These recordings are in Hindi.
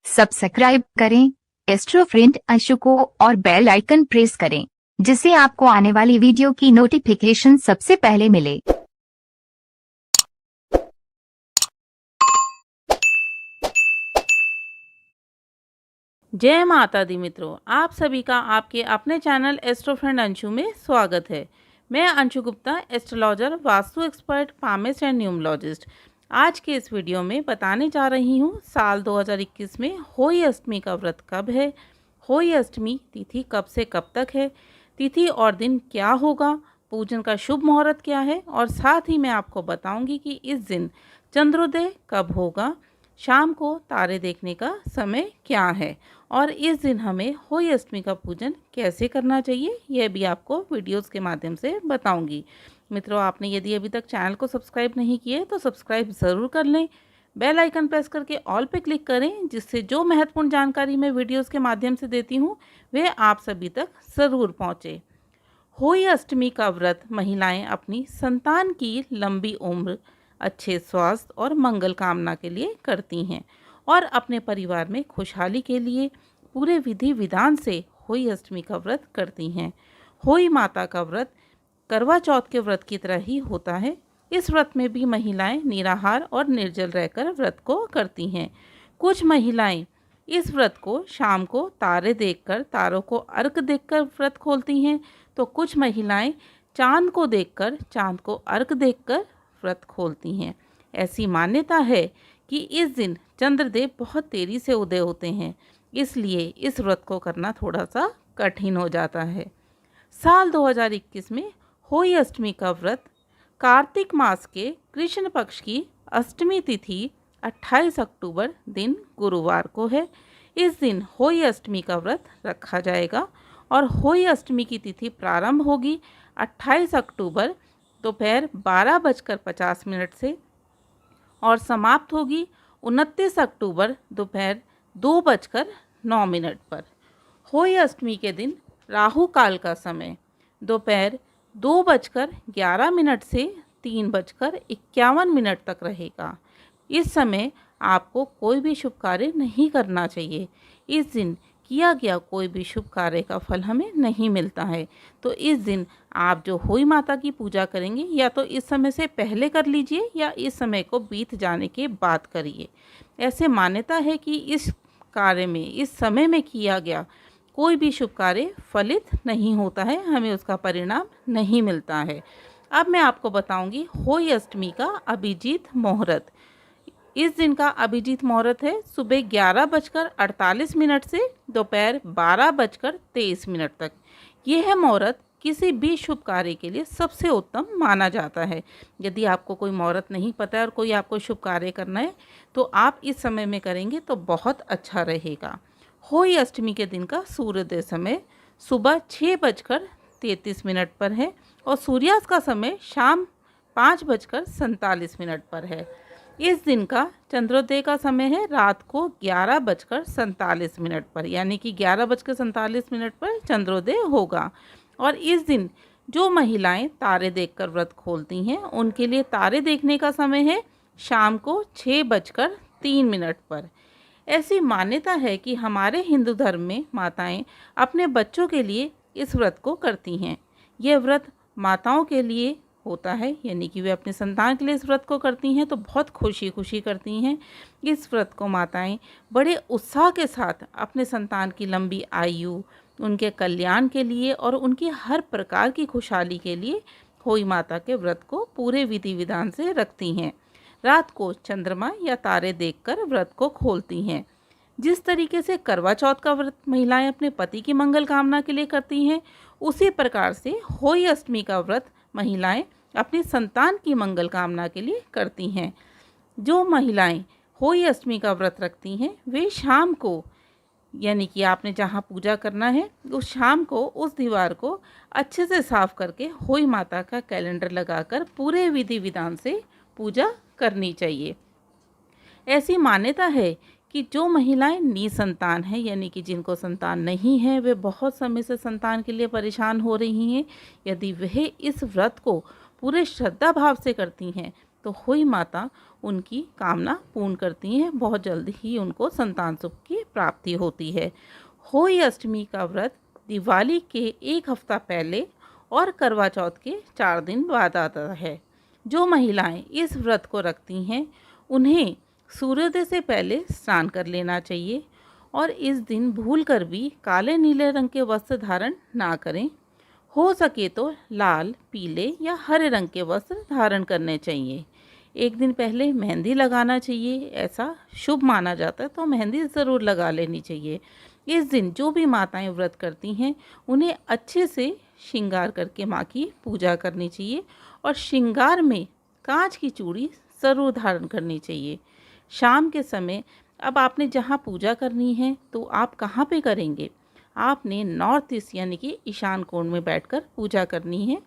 सब्सक्राइब करें एस्ट्रो फ्रेंड अंशु को और बेल आइकन प्रेस करें, जिससे आपको आने वाली वीडियो की नोटिफिकेशन सबसे पहले मिले। जय माता दी मित्रों, आप सभी का आपके अपने चैनल एस्ट्रो फ्रेंड अंशु में स्वागत है। मैं Anshu Gupta, astrologer, vastu expert, palmist and numerologist. आज के इस वीडियो में बताने जा रही हूँ साल 2021 में होई अष्टमी का व्रत कब है, होई अष्टमी तिथि कब से कब तक है, तिथि और दिन क्या होगा, पूजन का शुभ मुहूर्त क्या है, और साथ ही मैं आपको बताऊंगी कि इस दिन चंद्रोदय कब होगा, शाम को तारे देखने का समय क्या है, और इस दिन हमें होई अष्टमी का पूजन कैसे करना चाहिए, यह भी आपको वीडियोस के माध्यम से बताऊंगी। मित्रों, आपने यदि अभी तक चैनल को सब्सक्राइब नहीं किए तो सब्सक्राइब ज़रूर कर लें, बेल आइकन प्रेस करके ऑल पे क्लिक करें, जिससे जो महत्वपूर्ण जानकारी मैं वीडियोस के माध्यम से देती हूँ वह आप सभी तक ज़रूर पहुँचे। होई अष्टमी का व्रत महिलाएं अपनी संतान की लंबी उम्र, अच्छे स्वास्थ्य और मंगल कामना के लिए करती हैं और अपने परिवार में खुशहाली के लिए पूरे विधि विधान से होई अष्टमी का व्रत करती हैं। होई माता का व्रत करवा चौथ के व्रत की तरह ही होता है। इस व्रत में भी महिलाएं निराहार और निर्जल रहकर व्रत को करती हैं। कुछ महिलाएं इस व्रत को शाम को तारे देखकर, तारों को अर्घ देकर व्रत खोलती हैं, तो कुछ महिलाएं चांद को देखकर, चांद को अर्घ देकर व्रत खोलती हैं। ऐसी मान्यता है कि इस दिन चंद्रदेव बहुत देरी से उदय होते हैं, इसलिए इस व्रत को करना थोड़ा सा कठिन हो जाता है। साल 2021 में होई अष्टमी का व्रत कार्तिक मास के कृष्ण पक्ष की अष्टमी तिथि 28 अक्टूबर दिन गुरुवार को है। इस दिन होई अष्टमी का व्रत रखा जाएगा और होई अष्टमी की तिथि प्रारंभ होगी 28 अक्टूबर दोपहर 12:50 से और समाप्त होगी 29 अक्टूबर दोपहर 2:09 पर। होई अष्टमी के दिन राहु काल का समय दोपहर 2:11 से 3:51 तक रहेगा। इस समय आपको कोई भी शुभ कार्य नहीं करना चाहिए। इस दिन किया गया कोई भी शुभ कार्य का फल हमें नहीं मिलता है। तो इस दिन आप जो होई माता की पूजा करेंगे, या तो इस समय से पहले कर लीजिए या इस समय को बीत जाने के बाद करिए। ऐसे मान्यता है कि इस कार्य में, इस समय में किया गया कोई भी शुभ कार्य फलित नहीं होता है, हमें उसका परिणाम नहीं मिलता है। अब मैं आपको बताऊंगी होई अष्टमी का अभिजीत मुहूर्त। इस दिन का अभिजीत मुहूर्त है सुबह 11:48 से दोपहर 12:23 तक। यह मुहूर्त किसी भी शुभ कार्य के लिए सबसे उत्तम माना जाता है। यदि आपको कोई मुहूर्त नहीं पता है और कोई आपको शुभ कार्य करना है, तो आप इस समय में करेंगे तो बहुत अच्छा रहेगा। होई अष्टमी के दिन का सूर्योदय समय सुबह 6:33 पर है और सूर्यास्त का समय शाम 5:47 पर है। इस दिन का चंद्रोदय का समय है रात को 11:47 पर, यानी कि 11:47 पर चंद्रोदय होगा। और इस दिन जो महिलाएं तारे देखकर व्रत खोलती हैं, उनके लिए तारे देखने का समय है शाम को 6:03 पर। ऐसी मान्यता है कि हमारे हिंदू धर्म में माताएं अपने बच्चों के लिए इस व्रत को करती हैं। यह व्रत माताओं के लिए होता है, यानी कि वे अपने संतान के लिए इस व्रत को करती हैं तो बहुत खुशी खुशी करती हैं। इस व्रत को माताएं बड़े उत्साह के साथ अपने संतान की लंबी आयु, उनके कल्याण के लिए और उनकी हर प्रकार की खुशहाली के लिए होई माता के व्रत को पूरे विधि विधान से रखती हैं। रात को चंद्रमा या तारे देखकर व्रत को खोलती हैं। जिस तरीके से करवा चौथ का व्रत महिलाएं अपने पति की मंगल कामना के लिए करती हैं, उसी प्रकार से होई अष्टमी का व्रत महिलाएं अपनी संतान की मंगल कामना के लिए करती हैं। जो महिलाएं होई अष्टमी का व्रत रखती हैं, वे शाम को, यानी कि आपने जहाँ पूजा करना है उस शाम को उस दीवार को अच्छे से साफ करके होई माता का कैलेंडर लगाकर पूरे विधि विधान से पूजा करनी चाहिए। ऐसी मान्यता है कि जो महिलाएं निसंतान हैं, यानी कि जिनको संतान नहीं है, वे बहुत समय से संतान के लिए परेशान हो रही हैं, यदि वह इस व्रत को पूरे श्रद्धा भाव से करती हैं तो होई माता उनकी कामना पूर्ण करती हैं। बहुत जल्द ही उनको संतान सुख की प्राप्ति होती है। होई अष्टमी का व्रत दिवाली के एक हफ्ता पहले और करवा चौथ के 4 दिन बाद आता है। जो महिलाएं इस व्रत को रखती हैं उन्हें सूर्योदय से पहले स्नान कर लेना चाहिए और इस दिन भूलकर भी काले नीले रंग के वस्त्र धारण ना करें। हो सके तो लाल, पीले या हरे रंग के वस्त्र धारण करने चाहिए। एक दिन पहले मेहंदी लगाना चाहिए, ऐसा शुभ माना जाता है, तो मेहंदी ज़रूर लगा लेनी चाहिए। इस दिन जो भी माताएं व्रत करती हैं उन्हें अच्छे से श्रृंगार करके माँ की पूजा करनी चाहिए और श्रृंगार में कांच की चूड़ी ज़रूर धारण करनी चाहिए। शाम के समय अब आपने जहाँ पूजा करनी है तो आप कहाँ पे करेंगे? आपने नॉर्थ ईस्ट यानी कि ईशान कोण में बैठकर पूजा करनी है।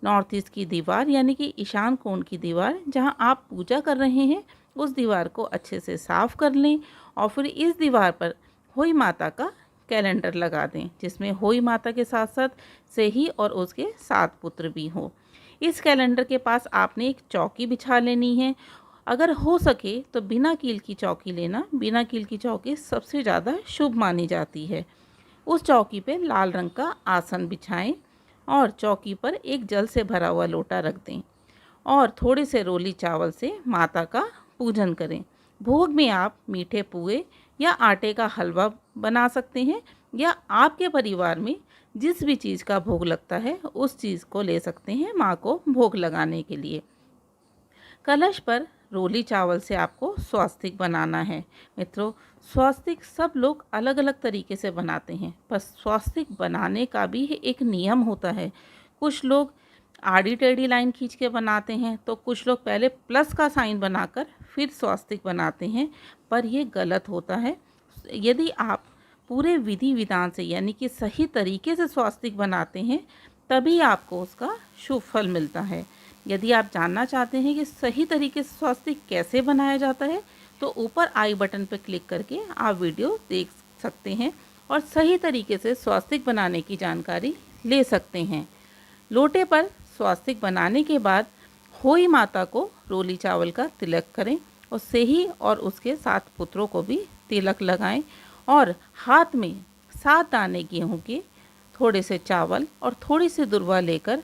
नॉर्थ ईस्ट की दीवार यानी कि ईशान कोण की दीवार जहाँ आप पूजा कर रहे हैं उस दीवार को अच्छे से साफ कर लें और फिर इस दीवार पर होई माता का कैलेंडर लगा दें, जिसमें होई माता के साथ साथ सेही और उसके 7 पुत्र भी हों। इस कैलेंडर के पास आपने एक चौकी बिछा लेनी है। अगर हो सके तो बिना कील की चौकी लेना। बिना कील की चौकी सबसे ज़्यादा शुभ मानी जाती है। उस चौकी पे लाल रंग का आसन बिछाएं और चौकी पर एक जल से भरा हुआ लोटा रख दें और थोड़े से रोली चावल से माता का पूजन करें। भोग में आप मीठे पुए या आटे का हलवा बना सकते हैं या आपके परिवार में जिस भी चीज़ का भोग लगता है उस चीज़ को ले सकते हैं माँ को भोग लगाने के लिए। कलश पर रोली चावल से आपको स्वास्तिक बनाना है। मित्रों, स्वास्तिक सब लोग अलग अलग तरीके से बनाते हैं, पर स्वास्तिक बनाने का भी एक नियम होता है। कुछ लोग आड़ी टेढ़ी लाइन खींच के बनाते हैं तो कुछ लोग पहले प्लस का साइन बनाकर फिर स्वास्तिक बनाते हैं, पर ये गलत होता है। यदि आप पूरे विधि विधान से यानी कि सही तरीके से स्वास्तिक बनाते हैं तभी आपको उसका शुभ फल मिलता है। यदि आप जानना चाहते हैं कि सही तरीके से स्वास्तिक कैसे बनाया जाता है तो ऊपर आई बटन पर क्लिक करके आप वीडियो देख सकते हैं और सही तरीके से स्वास्तिक बनाने की जानकारी ले सकते हैं। लोटे पर स्वास्तिक बनाने के बाद होई माता को रोली चावल का तिलक करें और सेही और उसके 7 पुत्रों को भी तिलक लगाएं और हाथ में 7 दाने गेहूं के, थोड़े से चावल और थोड़ी सी दुर्वा लेकर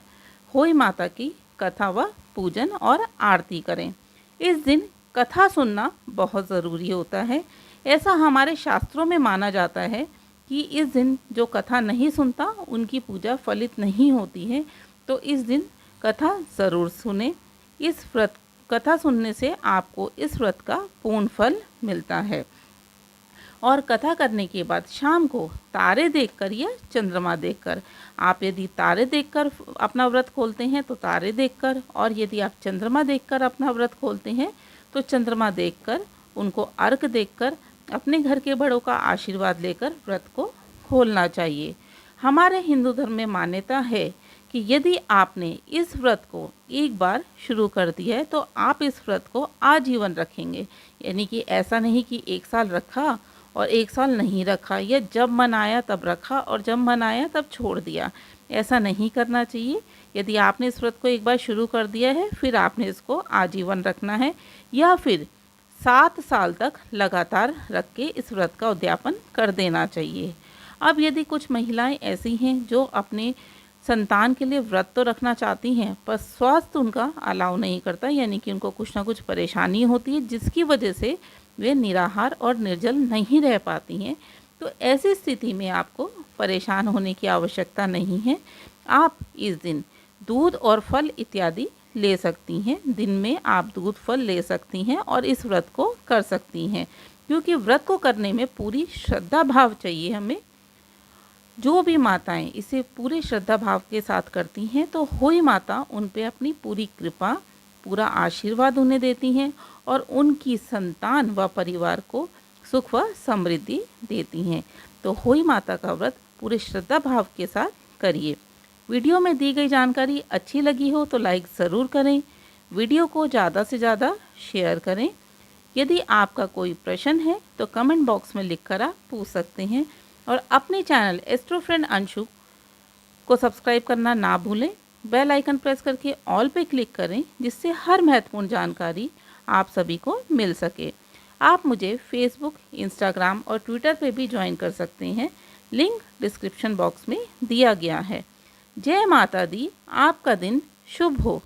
होई माता की कथा व पूजन और आरती करें। इस दिन कथा सुनना बहुत ज़रूरी होता है। ऐसा हमारे शास्त्रों में माना जाता है कि इस दिन जो कथा नहीं सुनता उनकी पूजा फलित नहीं होती है, तो इस दिन कथा ज़रूर सुने। इस व्रत कथा सुनने से आपको इस व्रत का पूर्ण फल मिलता है। और कथा करने के बाद शाम को तारे देखकर या चंद्रमा देखकर, आप यदि तारे देखकर अपना व्रत खोलते हैं तो तारे देखकर, और यदि आप चंद्रमा देखकर अपना व्रत खोलते हैं तो चंद्रमा देखकर, उनको अर्घ देकर अपने घर के बड़ों का आशीर्वाद लेकर व्रत को खोलना चाहिए। हमारे हिंदू धर्म में मान्यता है कि यदि आपने इस व्रत को एक बार शुरू कर दिया है तो आप इस व्रत को आजीवन रखेंगे। यानी कि ऐसा नहीं कि 1 साल रखा और 1 साल नहीं रखा, या जब मन आया तब रखा और जब मन आया तब छोड़ दिया। ऐसा नहीं करना चाहिए। यदि आपने इस व्रत को एक बार शुरू कर दिया है फिर आपने इसको आजीवन रखना है, या फिर 7 साल तक लगातार रख के इस व्रत का उद्यापन कर देना चाहिए। अब यदि कुछ महिलाएं ऐसी हैं जो अपने संतान के लिए व्रत तो रखना चाहती हैं पर स्वास्थ्य उनका अलाउ नहीं करता, यानी कि उनको कुछ ना कुछ परेशानी होती है जिसकी वजह से वे निराहार और निर्जल नहीं रह पाती हैं, तो ऐसी स्थिति में आपको परेशान होने की आवश्यकता नहीं है। आप इस दिन दूध और फल इत्यादि ले सकती हैं। दिन में आप दूध फल ले सकती हैं और इस व्रत को कर सकती हैं, क्योंकि व्रत को करने में पूरी श्रद्धा भाव चाहिए हमें। जो भी माताएं इसे पूरे श्रद्धा भाव के साथ करती हैं तो होई माता उन पे अपनी पूरी कृपा, पूरा आशीर्वाद उन्हें देती हैं और उनकी संतान व परिवार को सुख व समृद्धि देती हैं। तो होई माता का व्रत पूरे श्रद्धा भाव के साथ करिए। वीडियो में दी गई जानकारी अच्छी लगी हो तो लाइक ज़रूर करें, वीडियो को ज़्यादा से ज़्यादा शेयर करें। यदि आपका कोई प्रश्न है तो कमेंट बॉक्स में लिखकर आप पूछ सकते हैं और अपने चैनल एस्ट्रो फ्रेंड अंशु को सब्सक्राइब करना ना भूलें। बेल आइकन प्रेस करके ऑल पे क्लिक करें जिससे हर महत्वपूर्ण जानकारी आप सभी को मिल सके। आप मुझे फेसबुक, इंस्टाग्राम और ट्विटर पे भी ज्वाइन कर सकते हैं, लिंक डिस्क्रिप्शन बॉक्स में दिया गया है। जय माता दी, आपका दिन शुभ हो।